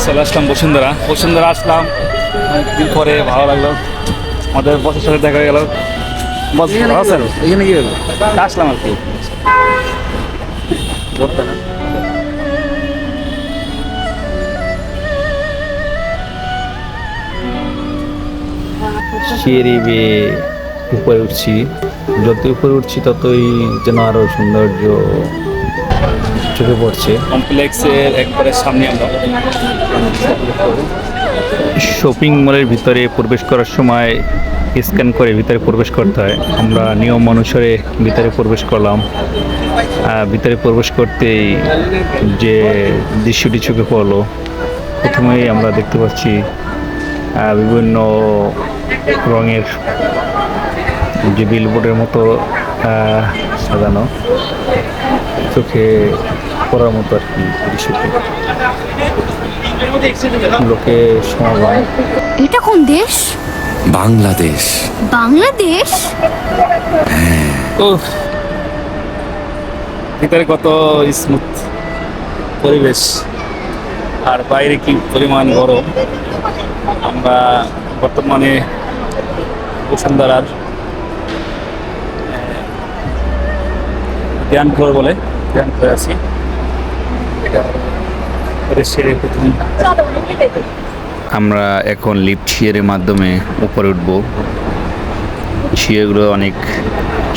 চলে আসলাম বসুন্ধরা। বসুন্ধরা আসলাম অনেকদিন পরে, ভালো লাগলো। আমাদের বসের সাথে দেখা গেল। ভালো আছেন? এখানে কি হলো? আসলাম আর কি। সিঁড়ি বেয়ে উপরে উঠছি, যত উপরে উঠছি ততই যেন আরো সৌন্দর্য চোখে পড়ছে। কমপ্লেক্সের একবারে সামনে আমরা। শপিং মলের ভিতরে প্রবেশ করার সময় স্ক্যান করে ভিতরে প্রবেশ করতে হয়। আমরা নিয়ম অনুসারে ভিতরে প্রবেশ করলাম। ভিতরে প্রবেশ করতেই যে দৃশ্যটি চোখে পড়লো, প্রথমেই আমরা দেখতে পাচ্ছি বিভিন্ন রঙের যে বিলবোর্ডের মতো সাজানো, চোখে পড়ার মতো আর কি দৃশ্যটি। লোকে সমাগম। এটা কোন দেশ? বাংলাদেশ। বাংলাদেশ? উফ, ভিতরে কত স্মুথ পরিবেশ, আর বাইরে কি পরিমাণ গরম। আমরা বর্তমানে বসুন্ধরার ধ্যান ঘর বলে ধ্যান ঘরে আছি। আমরা এখন লিফট শিয়ারের মাধ্যমে উপরে উঠব। শিয়ারগুলো অনেক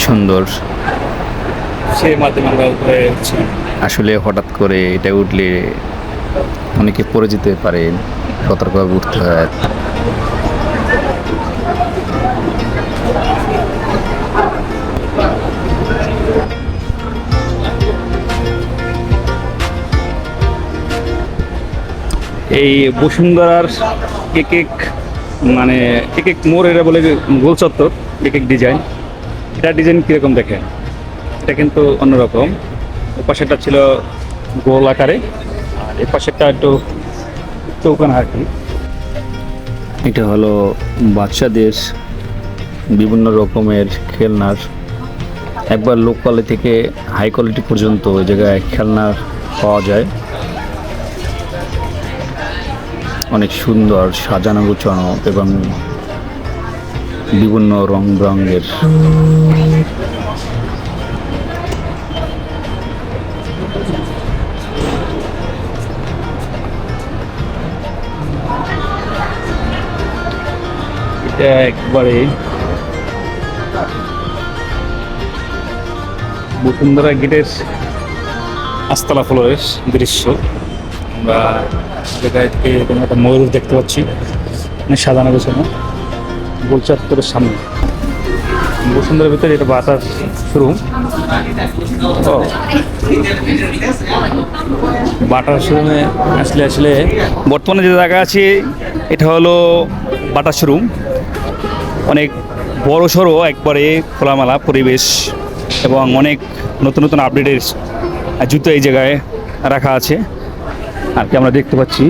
সুন্দর। সেই মাধ্যমে আমরা উপরে উঠছি। আসলে হঠাৎ করে এটা উঠলে অনেকে পড়ে যেতে পারে, সতর্কভাবে উঠতে হয়। এই বসুন্ধরার এক এক মানে এক এক মোড়, এটা বলে গোল চত্বর, এক এক ডিজাইন। এটা ডিজাইন কীরকম দেখেন, এটা কিন্তু অন্যরকম। ও পাশেরটা ছিল গোল আকারে, আর এ পাশেরটা একটু চৌকানা আর কি। এটা হলো বাচ্চাদের বিভিন্ন রকমের খেলনার, একবার লো কোয়ালিটি থেকে হাই কোয়ালিটি পর্যন্ত ওই জায়গায় খেলনা পাওয়া যায়। অনেক সুন্দর সাজানো গোছানো এবং বিভিন্ন রং রঙের। এটা একবারে বসুন্ধরা গেটের আস্তলা ফ্লোরের দৃশ্য। আমরা জায়গায় থেকে কোনো একটা ময়ূর দেখতে পাচ্ছি, মানে সাজানো গোছানো গোল চত্বরের সামনে। বসুন্ধরার ভিতরে এটা বাটার শোরুম। বাটার শোরুমে আসলে বর্তমানে যে জায়গা আছে এটা হলো বাটার শোরুম। অনেক বড় সড়ো একবারে খোলামেলা পরিবেশ এবং অনেক নতুন নতুন আপডেটের জুতো এই জায়গায় রাখা আছে আর কি আমরা দেখতে পাচ্ছি।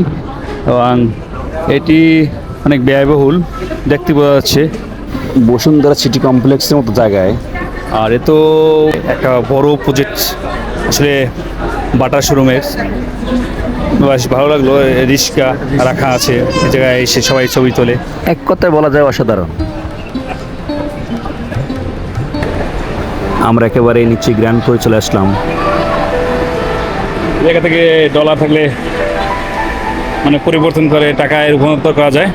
এবং এটি অনেক ব্যয়বহুল দেখতে পাওয়া যাচ্ছে বসুন্ধরা সিটি কমপ্লেক্সের মতো জায়গায়। আর এ তো একটা বড় প্রজেক্ট আসলে বাটার শোরুমের। বেশ ভালো লাগলো, রিক্সা রাখা আছে এই জায়গায়, এসে সবাই ছবি তোলে। এক কথায় বলা যায় অসাধারণ। আমরা একেবারে নিচে গ্র্যান্ড ফ্লোরে চলে আসলাম। জায়গা থেকে ডলার থাকলে মানে পরিবর্তন করে টাকায় রূপান্তর করা যায়।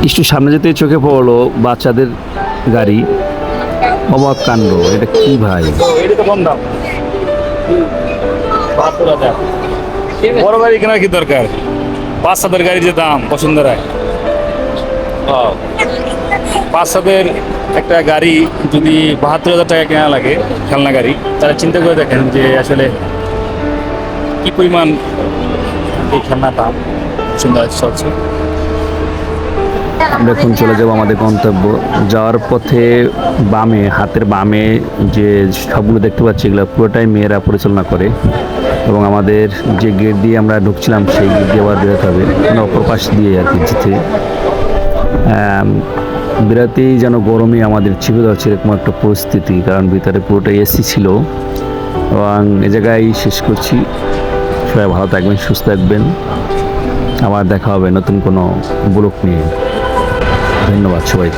একটু সামনে যেতে চোখে পড়লো বাচ্চাদের গাড়ি। অবাক কাণ্ড, এটা কি ভাই? এটা তো কম দাম, ৭২,০০০। বড় গাড়ি কেনার কি দরকার? বাচ্চাদের গাড়ির যে দাম বসুন্ধরায়, বাচ্চাদের একটা গাড়ি যদি ৭২,০০০ টাকা কেনা লাগে, খেলনা গাড়ি, তারা চিন্তা করে দেখেন যে আসলে কি পরিমাণ এই খেলনাটা সুন্দর চলছে। আমরা এখন চলে যাব আমাদের গন্তব্য। যাওয়ার পথে বামে, হাতের বামে যে সবগুলো দেখতে পাচ্ছি এগুলো পুরোটাই মেয়েরা পরিচালনা করে, এবং আমাদের যে গেট দিয়ে আমরা ঢুকছিলাম সেই গেট দিয়ে আবার বেরোতে হবে, মানে অপর পাশ দিয়ে আর কি যেতে। বেরাতেই যেন গরমে আমাদের চিপে যাচ্ছে এরকম একটা পরিস্থিতি, কারণ ভিতরে পুরোটাই এসি ছিল। এবং এ জায়গায় শেষ করছি। সবাই ভালো থাকবেন, সুস্থ থাকবেন। আবার দেখা হবে নতুন কোনো ব্লগ নিয়ে। ধন্যবাদ সবাই।